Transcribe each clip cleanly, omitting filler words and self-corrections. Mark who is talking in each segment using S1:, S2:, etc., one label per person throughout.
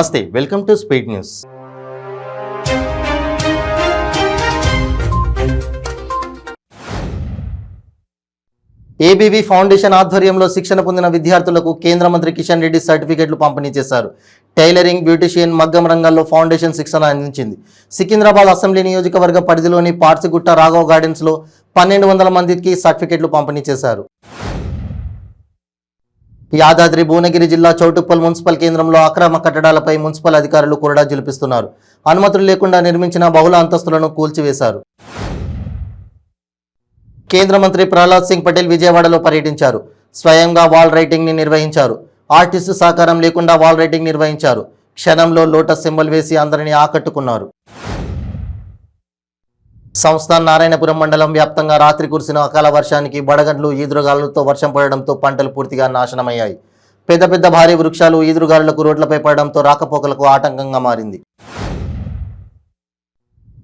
S1: నమస్తే, welcome to speed news. ABV foundation ఆధ్వర్యంలో శిక్షణ పొందిన విద్యార్థులకు కేంద్ర మంత్రి కిషన్ రెడ్డి సర్టిఫికెట్లు పంపిణీ చేశారు. టైలరింగ్, బ్యూటిషియన్, మగ్గం రంగాల్లో ఫౌండేషన్ శిక్షణ అందించింది. సికింద్రాబాద్ అసెంబ్లీ నియోజకవర్గ పరిధిలోని పార్సిగుట్ట రాఘవ్ గార్డెన్స్లో 1200 మందికి సర్టిఫికెట్లు పంపిణీ చేశారు. యాదాద్రి భువనగిరి జిల్లా చౌటుప్పల్ మున్సిపల్ కేంద్రంలో అక్రమ కట్టడాలపై మున్సిపల్ అధికారులు కొరడా జలిపిస్తున్నారు. అనుమతులు లేకుండా నిర్మించిన బహుళ అంతస్తులను కూల్చివేశారు. కేంద్ర మంత్రి ప్రహ్లాద్ సింగ్ పటేల్ విజయవాడలో పర్యటించారు. స్వయంగా వాల్ రైటింగ్ ని నిర్వహించారు. ఆర్టిస్టు సహకారం లేకుండా వాల్ రైటింగ్ నిర్వహించారు. క్షణంలో లోటస్ సింబల్ వేసి అందరినీ ఆకట్టుకున్నారు. సంస్థాన్ నారాయణపురం మండలం వ్యాప్తంగా రాత్రి కురిసిన అకాల వర్షానికి వడగండ్లు, ఈదురుగాలులతో వర్షం పడడంతో పంటలు పూర్తిగా నాశనమయ్యాయి. పెద్ద పెద్ద భారీ వృక్షాలు ఈదురుగాలులకు రోడ్లపై పడడంతో రాకపోకలకు ఆటంకంగా మారింది.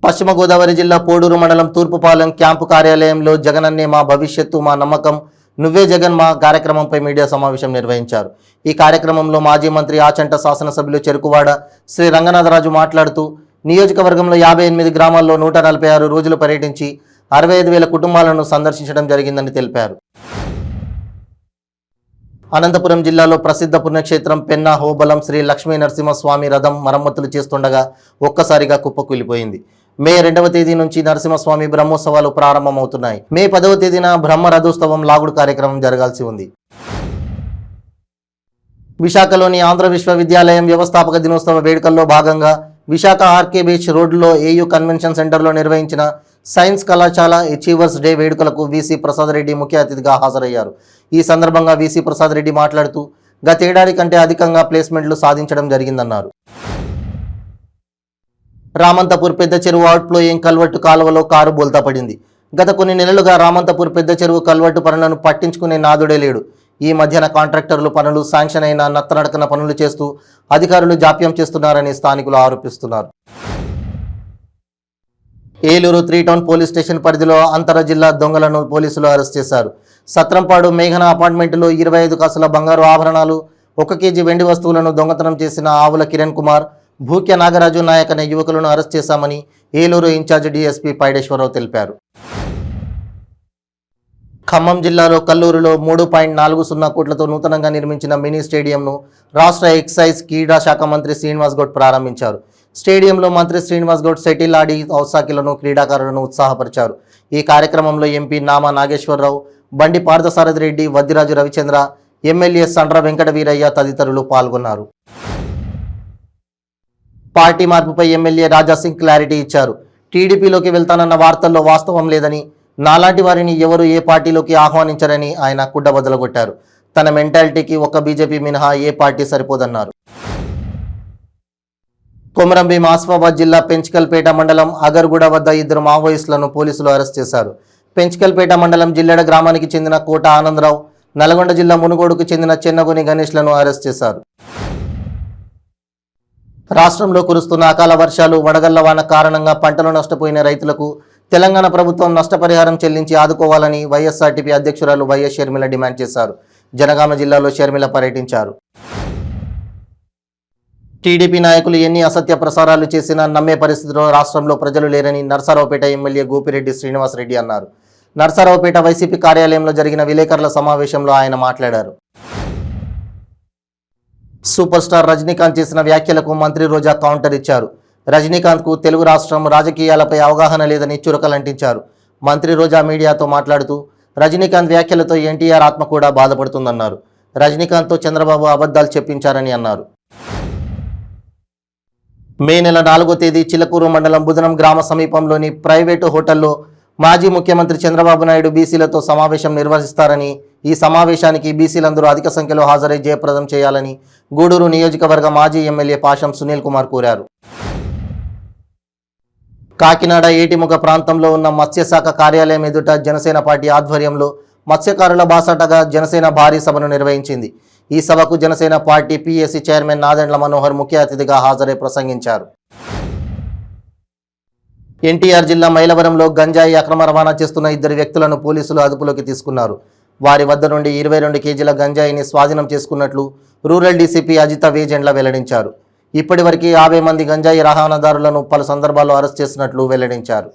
S1: పశ్చిమ గోదావరి జిల్లా పోడూరు మండలం తూర్పుపాలెం క్యాంపు కార్యాలయంలో జగనన్నే మా భవిష్యత్తు, మా నమ్మకం, నువ్వే జగన్ మా కార్యక్రమంపై మీడియా సమావేశం నిర్వహించారు. ఈ కార్యక్రమంలో మాజీ మంత్రి ఆచంట శాసనసభ్యులు చెరుకువాడ శ్రీ రంగనాథరాజు మాట్లాడుతూ నియోజకవర్గంలో 58 గ్రామాల్లో 146 రోజులు పర్యటించి 65,000 కుటుంబాలను సందర్శించడం జరిగిందని తెలిపారు. అనంతపురం జిల్లాలో ప్రసిద్ధ పుణ్యక్షేత్రం పెన్నా హోబలం శ్రీ లక్ష్మీ నరసింహస్వామి రథం మరమ్మతులు చేస్తుండగా ఒక్కసారిగా కుప్పకూలిపోయింది. మే 2వ తేదీ నుంచి నరసింహస్వామి బ్రహ్మోత్సవాలు ప్రారంభమవుతున్నాయి. మే 10వ తేదీన బ్రహ్మ రథోత్సవం లాగుడు కార్యక్రమం జరగాల్సి ఉంది. విశాఖలోని ఆంధ్ర విశ్వవిద్యాలయం వ్యవస్థాపక దినోత్సవ వేడుకల్లో భాగంగా విశాఖ ఆర్కే బీచ్ రోడ్లో ఏయూ కన్వెన్షన్ సెంటర్లో నిర్వహించిన సైన్స్ కళాశాల అచీవర్స్ డే వేడుకలకు వీసీ ప్రసాద్ రెడ్డి ముఖ్య అతిథిగా హాజరయ్యారు. ఈ సందర్భంగా వీసీ ప్రసాద్ రెడ్డి మాట్లాడుతూ గతేడాది కంటే అధికంగా ప్లేస్మెంట్లు సాధించడం జరిగిందన్నారు. రామంతపూర్ పెద్ద చెరువు అవుట్ఫ్లోయింగ్ కల్వర్టు కాలువలో కారు బోల్తా పడింది. గత కొన్ని నెలలుగా రామంతపూర్ పెద్ద చెరువు కల్వర్టు పనులను పట్టించుకునే నాదుడే లేడు. ఈ మధ్యన కాంట్రాక్టర్లు పనులు శాంక్షన్ అయిన నత్తనడకన పనులు చేస్తూ అధికారులు జాప్యం చేస్తున్నారని స్థానికులు ఆరోపిస్తున్నారు. ఏలూరు 3 టౌన్ పోలీస్ స్టేషన్ పరిధిలో అంతర జిల్లా దొంగలను పోలీసులు అరెస్ట్ చేశారు. సత్రంపాడు మేఘన అపార్ట్మెంటులో 25 కాసుల బంగారు ఆభరణాలు, 1 కేజీ వెండి వస్తువులను దొంగతనం చేసిన ఆవుల కిరణ్ కుమార్, భూక్య నాగరాజు నాయక్ అనే యువకులను అరెస్ట్ చేశామని ఏలూరు ఇన్ఛార్జ్ డీఎస్పీ పైడేశ్వరరావు తెలిపారు. ఖమ్మం జిల్లాలో కల్లూరులో 3.40 కోట్లతో నూతనంగా నిర్మించిన మినీ స్టేడియంను రాష్ట్ర ఎక్సైజ్ క్రీడా శాఖ మంత్రి శ్రీనివాస్ గౌడ్ ప్రారంభించారు. స్టేడియంలో మంత్రి శ్రీనివాస్ గౌడ్ సెటిల్ ఆడి ఔత్సాకిలను, క్రీడాకారులను ఉత్సాహపరిచారు. ఈ కార్యక్రమంలో ఎంపీ నామా నాగేశ్వరరావు, బండి పార్థసారథి రెడ్డి, వద్దిరాజు రవిచంద్ర, ఎమ్మెల్యే సండ్ర వెంకట వీరయ్య తదితరులు పాల్గొన్నారు. పార్టీ మార్పుపై ఎమ్మెల్యే రాజాసింగ్ క్లారిటీ ఇచ్చారు. టీడీపీలోకి వెళ్తానన్న వార్తల్లో వాస్తవం లేదని, నాలాంటి వారిని ఎవరు ఏ పార్టీలోకి ఆహ్వానించరని ఆయన కుడ్డబద్దలగొట్టారు. తన మెంటాలిటీకి ఒక్క బీజేపీ మినహా ఏ పార్టీ సరిపోదన్నారు. కొమరంభీం ఆసిఫాబాద్ జిల్లా పెంచికల్పేట మండలం అగర్గూడ వద్ద 2 మావోయిస్టులను పోలీసులు అరెస్ట్ చేశారు. పెంచికల్పేట మండలం జిల్లెడ గ్రామానికి చెందిన కోట ఆనందరావు, నల్గొండ జిల్లా మునుగోడుకు చెందిన చెన్నగొని గణేష్లను అరెస్ట్ చేశారు. రాష్ట్రంలో కురుస్తున్న అకాల వర్షాలు, వడగళ్ల వాన కారణంగా పంటలు నష్టపోయిన రైతులకు తెలంగాణ ప్రభుత్వం నష్టపరిహారం చెల్లించి ఆదుకోవాలని వైఎస్ఆర్టీపీ అధ్యక్షురాలు వైఎస్ షర్మిల డిమాండ్ చేశారు. జనగామ జిల్లాలో షర్మిల పర్యటించారు. టీడీపీ నాయకులు ఎన్ని అసత్య ప్రసారాలు చేసినా నమ్మే పరిస్థితిలో రాష్ట్రంలో ప్రజలు లేరని నర్సారావుపేట ఎమ్మెల్యే గోపిరెడ్డి శ్రీనివాసరెడ్డి అన్నారు. నర్సారావుపేట వైసీపీ కార్యాలయంలో జరిగిన విలేకరుల సమావేశంలో ఆయన మాట్లాడారు. సూపర్ స్టార్ రజనీకాంత్ చేసిన వ్యాఖ్యలకు మంత్రి రోజా కౌంటర్ ఇచ్చారు. రజనీకాంత్కు తెలుగు రాష్ట్రం రాజకీయాలపై అవగాహన లేదని చురకలంటించారు. మంత్రి రోజా మీడియాతో మాట్లాడుతూ రజనీకాంత్ వ్యాఖ్యలతో ఎన్టీఆర్ ఆత్మ కూడా బాధపడుతుందన్నారు. రజనీకాంత్తో చంద్రబాబు అబద్ధాలు చెప్పించారని అన్నారు. మే నెల 4వ తేదీ చిలకూరు మండలం బుధనం గ్రామ సమీపంలోని ప్రైవేటు హోటల్లో మాజీ ముఖ్యమంత్రి చంద్రబాబు నాయుడు బీసీలతో సమావేశం నిర్వహిస్తారని, ఈ సమావేశానికి బీసీలందరూ అధిక సంఖ్యలో హాజరై జయప్రదం చేయాలని గూడూరు నియోజకవర్గ మాజీ ఎమ్మెల్యే పాషం సునీల్ కుమార్ కోరారు. కాకినాడ ఏటిముఖ ప్రాంతంలో ఉన్న మత్స్యశాఖ కార్యాలయం ఎదుట జనసేన పార్టీ ఆధ్వర్యంలో మత్స్యకారుల బాసాటగా జనసేన భారీ సభను నిర్వహించింది. ఈ సభకు Janasena party PAC chairman Nadendla Manohar ముఖ్య అతిథిగా హాజరై ప్రసంగించారు. ఎన్టీఆర్ జిల్లా మైలవరంలో గంజాయి అక్రమ రవాణా చేస్తున్న 2 వ్యక్తులను పోలీసులు అదుపులోకి తీసుకున్నారు. వారి వద్ద నుండి 22 కేజీల గంజాయిని స్వాధీనం చేసుకున్నట్లు రూరల్ డీసీపీ అజిత వేజెండ్ల వెల్లడించారు. ఇప్పటివరకు 50 మంది గంజాయి రవాణాదారులను పలు సందర్భాల్లో అరెస్ట్ చేసినట్లు వెల్లడించారు.